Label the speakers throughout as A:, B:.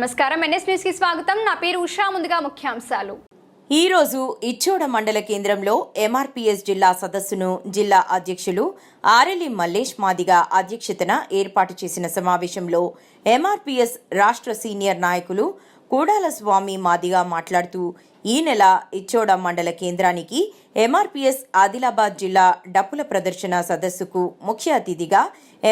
A: నమస్కారం, NS news కి స్వాగతం. నా పేరు ఉషా. ముందుగా ముఖ్యాంశాలు.
B: ఈ రోజు ఇచ్చోడ మండల కేంద్రంలో ఎంఆర్పీఎస్ జిల్లా సదస్సును జిల్లా అధ్యక్షులు ఆరెల్లి మల్లేష్ మాదిగ అధ్యక్షతన ఏర్పాటు చేసిన సమావేశంలో ఎంఆర్పీఎస్ రాష్ట్ర సీనియర్ నాయకులు కూడాల స్వామి మాదిగ మాట్లాడుతూ ఈ నెల ఇచ్చోడ మండల కేంద్రానికి ఎంఆర్పీఎస్ ఆదిలాబాద్ జిల్లా డప్పుల ప్రదర్శన సదస్సుకు ముఖ్య అతిథిగా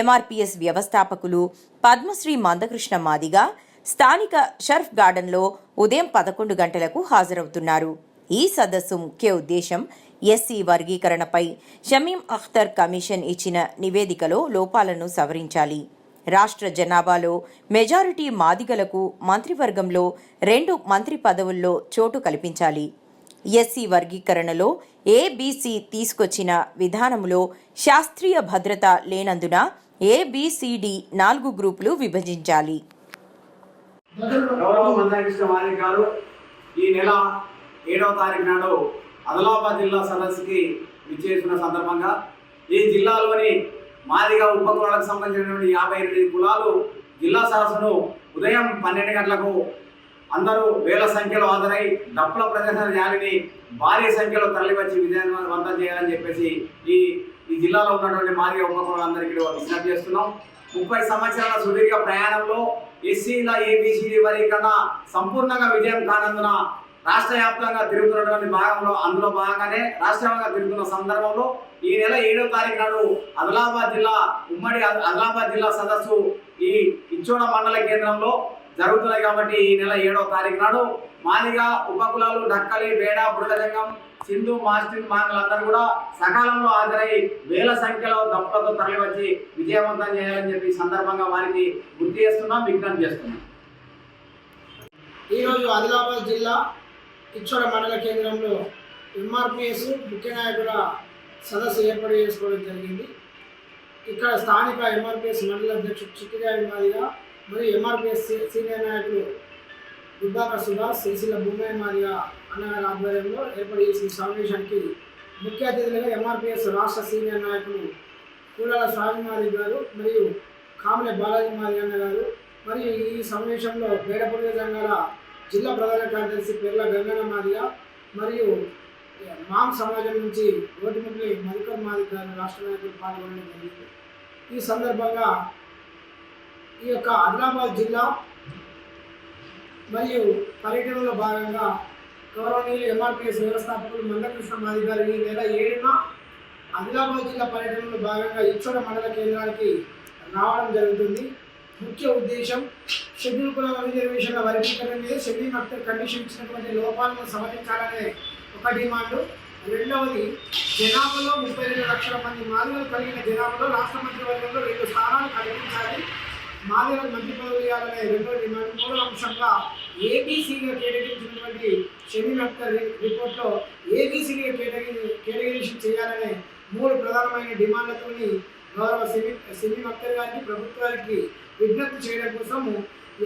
B: ఎంఆర్పీఎస్ వ్యవస్థాపకులు పద్మశ్రీ మందకృష్ణ మాదిగ స్థానిక షర్ఫ్ గార్డెన్లో ఉదయం 11 గంటలకు హాజరవుతున్నారు. ఈ సదస్సు ముఖ్య ఉద్దేశం ఎస్సీ వర్గీకరణపై షమీం అఖ్తర్ కమిషన్ ఇచ్చిన నివేదికలో లోపాలను సవరించాలి, రాష్ట్ర జనాభాలో మెజారిటీ మాదిగలకు మంత్రివర్గంలో 2 మంత్రి పదవుల్లో చోటు కల్పించాలి, ఎస్సీ వర్గీకరణలో ఏబీసీ తీసుకొచ్చిన విధానంలో శాస్త్రీయ భద్రత లేనందున ఏబిసిడి 4 గ్రూపులు విభజించాలి.
C: గౌరవ మందకృష్ణ మాదిగ గారు ఈ నెల 7వ తారీఖు నాడు ఆదిలాబాద్ జిల్లా సదస్సుకి విచ్చేసిన సందర్భంగా ఈ జిల్లాలోని మాదిగ ఉపకులాలకు సంబంధించినటువంటి 58 కులాలు జిల్లా సదస్సును ఉదయం 12 గంటలకు అందరూ వేల సంఖ్యలో హాజరై డప్పుల ప్రదర్శన ర్యాలీని భారీ సంఖ్యలో తరలివచ్చి విజయవంతం చేయాలని చెప్పేసి ఈ జిల్లాలో ఉన్నటువంటి మాదిగ ఉపకులాలందరికీ విజ్ఞప్తి చేస్తున్నాం. 30 సంవత్సరాల సుదీర్ఘ ప్రయాణంలో ఎస్సీల ఏబిసిడి వర్గీకరణ సంపూర్ణంగా విజయం కానందున రాష్ట్ర వ్యాప్తంగా తిరుగుతున్నటువంటి అందులో భాగంగానే రాష్ట్రంగా తిరుగుతున్న సందర్భంలో ఈ నెల 7వ తారీఖు నాడు ఉమ్మడి ఆదిలాబాద్ జిల్లా సదస్సు ఈ ఇచ్చోడ మండల కేంద్రంలో జరుగుతున్నాయి. కాబట్టి ఈ నెల 7వ తారీఖు నాడు మాదిగ ఉపకులాలు డక్కలి, బేడ, బుడగలింగం, సింధు, మాస్టిన్, మాంగలందరూ కూడా సకాలంలో హాజరై వేల సంఖ్యలో దప్పులతో తరలివచ్చి విజయవంతం చేయాలని చెప్పి సందర్భంగా వారికి గుర్తు చేస్తున్నాం, విజ్ఞప్తి చేస్తున్నాం.
D: ఈరోజు ఆదిలాబాద్ జిల్లా ఇచ్చోడ మండల కేంద్రంలో ఎంఆర్పిఎస్ ముఖ్య నాయకుల సదస్సు ఏర్పాటు చేసుకోవడం జరిగింది. ఇక్కడ స్థానిక ఎంఆర్పిఎస్ మండల అధ్యక్షుడు చిట్టిగారి మాదిగ మరియు ఎంఆర్పిఎస్ సీనియర్ నాయకులు దుబ్బాక సుభాష్, సిరిసిల్ల భూమయ్య మాదిగ అన్నగారి ఆధ్వర్యంలో ఏర్పాటు చేసిన సమావేశానికి ముఖ్య అతిథులుగా ఎంఆర్పిఎస్ రాష్ట్ర సీనియర్ నాయకులు కూడాల స్వామి మాదిగ గారు మరియు కామనే బాలాజీ మాదిగ అన్న గారు, మరియు ఈ సమావేశంలో బేడపల్లి సంఘాల జిల్లా ప్రధాన కార్యదర్శి పెర్ల గంగన్న మాదిగ మరియు మాం సమాజం నుంచి ఓటిముట్లి మధుకర్ మాదిగ గారు రాష్ట్ర నాయకులు పాల్గొనడం జరిగింది. ఈ సందర్భంగా ఈ యొక్క ఆదిలాబాద్ జిల్లా మరియు పర్యటనలో భాగంగా గౌరవనీయులు ఎంఆర్పిఎస్ వ్యవస్థాపకులు మందకృష్ణ మాదిగ గారు ఈ నెల 7న ఆదిలాబాద్ జిల్లా పర్యటనలో భాగంగా ఇచ్చోడ మండల కేంద్రానికి రావడం జరుగుతుంది. ముఖ్య ఉద్దేశం షెడ్యూల్ కుల రిజర్వేషన్ల వర్గీకరణ మీద షెడ్యూల్ అఖ్తర్ కమిషన్ ఇచ్చినటువంటి లోపాలను సవరించాలనే ఒక డిమాండ్. రెండవది, జనాభాలో 32 లక్షల మంది మాదిగలు కలిగిన జనాభాలో రాష్ట్ర మంత్రివర్గంలో 2 స్థానాలు కల్పించాలి, మాదిగలకు మంత్రి పదవులు ఇవ్వాలనే రెండో డిమాండ్. మూడో అంశంగా ఏబీసీగా కేటాయించినటువంటి షెడ్యూల్ అఖ్తర్ రిపోర్ట్లో ఏబీసీగా కేటగిరీషన్ చేయాలనే 3 ప్రధానమైన డిమాండ్లతోని గౌరవ షమీం అఖ్తర్ గారికి ప్రభుత్వానికి విజ్ఞప్తి చేయడం కోసము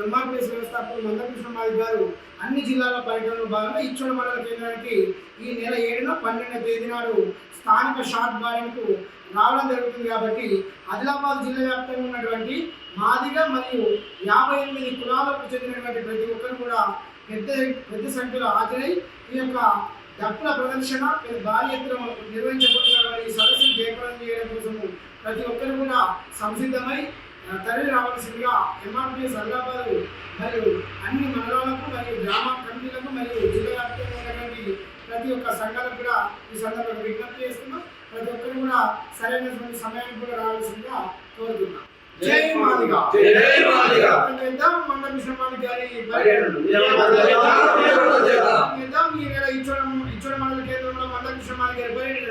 D: ఎంఆర్పిఎస్ వ్యవస్థాపకులు మందకృష్ణ మాదిగ గారు అన్ని జిల్లాల పర్యటనలో భాగంగా ఇచ్చోడ మండల కేంద్రానికి ఈ నెల 7న 12వ తేదీ నాడు స్థానిక షార్ట్ గార్డెన్కు రావడం జరుగుతుంది. కాబట్టి ఆదిలాబాద్ జిల్లా వ్యాప్తంగా ఉన్నటువంటి మాదిగ మరియు 58 కులాలకు చెందినటువంటి ప్రతి ఒక్కరు కూడా పెద్ద సంఖ్యలో హాజరై ఈ యొక్క డప్పుల ప్రదర్శన భారీ ఎత్తున నిర్వహించబోతున్న ఈ సదస్సును జయప్రదం చేయడం కోసము ప్రతి ఒక్కరు కూడా సంసిద్ధమై తరలి రావాల్సిందిగా ఎంఆర్పిఎస్ ఆదిలాబాద్ మరియు అన్ని మండలాలకు మరియు గ్రామ కమిటీలకు మరియు జిల్లా వ్యాప్తంగా ఉన్నటువంటి ప్రతి ఒక్క సంఘాలకు కూడా ఈ సందర్భంగా విజ్ఞప్తి చేస్తున్నాం. ప్రతి ఒక్కరు కూడా సరైనటువంటి సమయానికి కూడా రావాల్సిందిగా కోరుతున్నాం. జై మాదిగ, మందకృష్ణ మాదిగ గారి ఈ నెల ఇచ్చోడ మండల కేంద్రంలో మందకృష్ణ మాదిగ గారి పర్యటన